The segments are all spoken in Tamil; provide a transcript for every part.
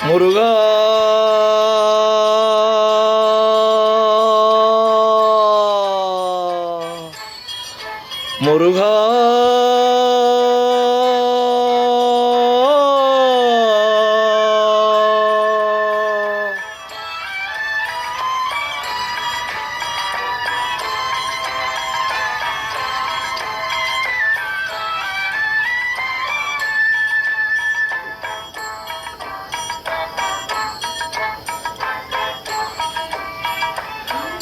முருகா முருகா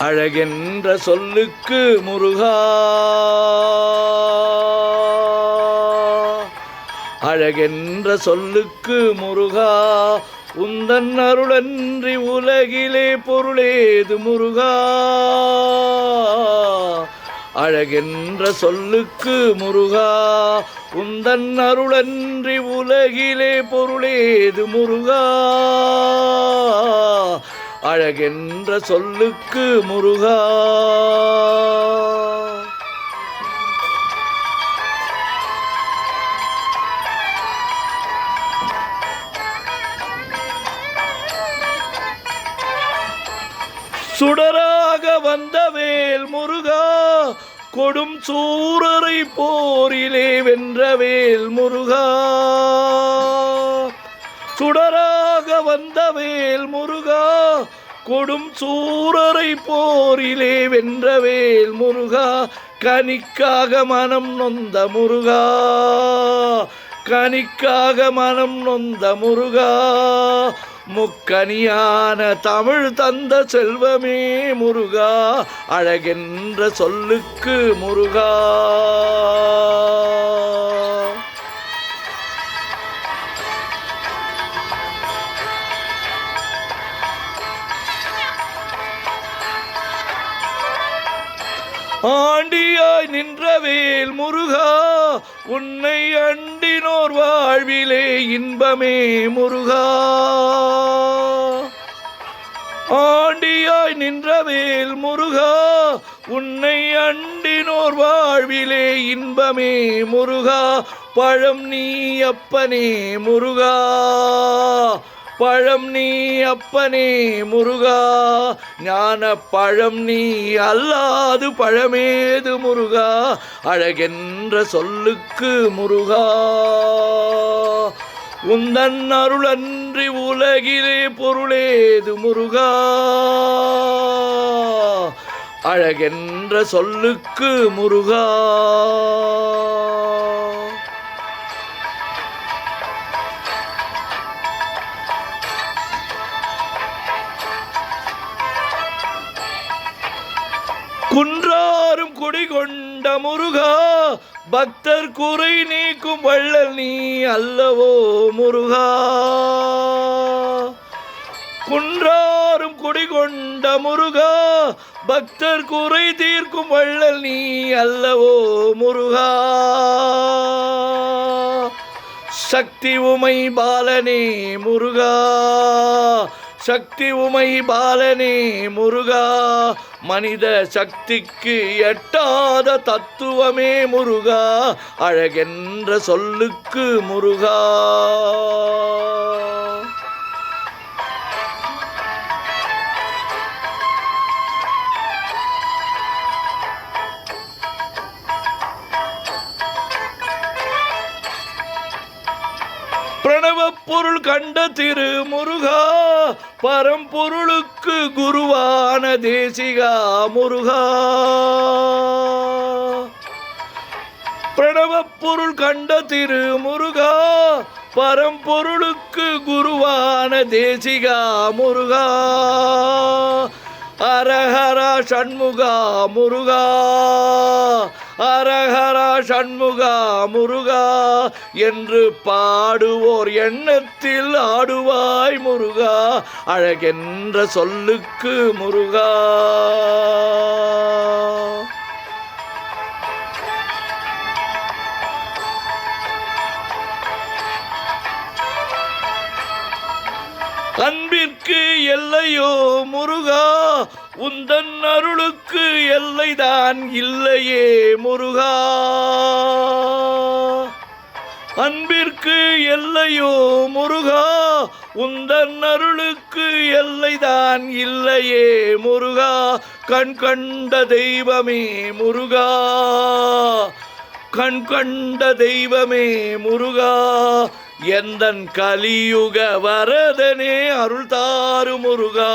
அழகென்ற சொல்லுக்கு முருகா அழகென்ற சொல்லுக்கு முருகா உந்தன் அருளன்றி உலகிலே பொருளேது முருகா அழகென்ற சொல்லுக்கு முருகா உந்தன் அருளன்றி உலகிலே பொருளேது முருகா அழகென்ற சொல்லுக்கு முருகா சுடராக வந்த வேல் முருகா கொடும் சூரரை போரிலே வென்ற வேல் முருகா சுடராக வந்த வேல் முருகா கொடும் சூரரை போரிலே வென்ற வேல் முருகா கனிக்காக மனம் நொந்த முருகா கனிக்காக மனம் நொந்த முருகா முக்கனியான தமிழ் தந்த செல்வமே முருகா அழகென்ற சொல்லுக்கு முருகா ஆண்டியாய் நின்றவேல் முருகா உன்னை அண்டினோர் வாழ்விலே இன்பமே முருகா ஆண்டியாய் நின்றவேல் முருகா உன்னை அண்டினோர் வாழ்விலே இன்பமே முருகா பழம் நீ அப்பனே முருகா பழம் நீ அப்பனே முருகா ஞான பழம் நீ அல்லாது பழமேது முருகா அழகென்ற சொல்லுக்கு முருகா உந்தன் அருளன்றி உலகிலே பொருளேது முருகா அழகென்ற சொல்லுக்கு முருகா குன்றாரும் குடிகொண்ட முருகா பக்தர் குறை நீக்கும் வள்ளல் நீ அல்லவோ முருகா குன்றாரும் குடிகொண்ட முருகா பக்தர் குறை தீர்க்கும் வள்ளல் நீ அல்லவோ முருகா சக்தி உமை பாலனே முருகா சக்தி உமை பாலனே முருகா மனித சக்திக்கு எட்டாத தத்துவமே முருகா அழகென்ற சொல்லுக்கு முருகா பிரணவ பொருள் கண்ட திரு முருகா பரம்பொருளுக்கு குருவான தேசிகா முருகா பிரணவ பொருள் கண்ட திரு முருகா பரம்பொருளுக்கு குருவான தேசிகா முருகா அரஹரா சண்முகா முருகா அரஹரா சண்முகா முருகா என்று பாடுவோர் எண்ணத்தில் ஆடுவாய் முருகா அழகென்ற சொல்லுக்கு முருகா அன்பிற்கு எல்லையோ முருகா உந்தன் அருளுக்கு எல்லைதான் இல்லையே முருகா அன்பிற்கு எல்லையோ முருகா, உந்தன் அருளுக்கு எல்லைதான் இல்லையே முருகா. கண் கண்ட தெய்வமே முருகா, கண் கண்ட தெய்வமே முருகா, எந்தன் கலியுக வரதனே அருள் தாரு முருகா.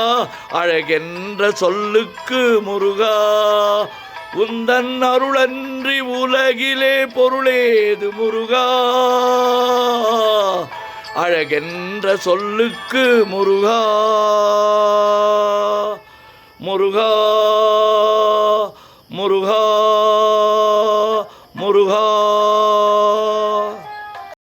அழகென்ற சொல்லுக்கு முருகா, உந்தன் அருளன்றி உலகிலே பொருளேது முருகா. அழகென்ற சொல்லுக்கு முருகா, முருகா, முருகா.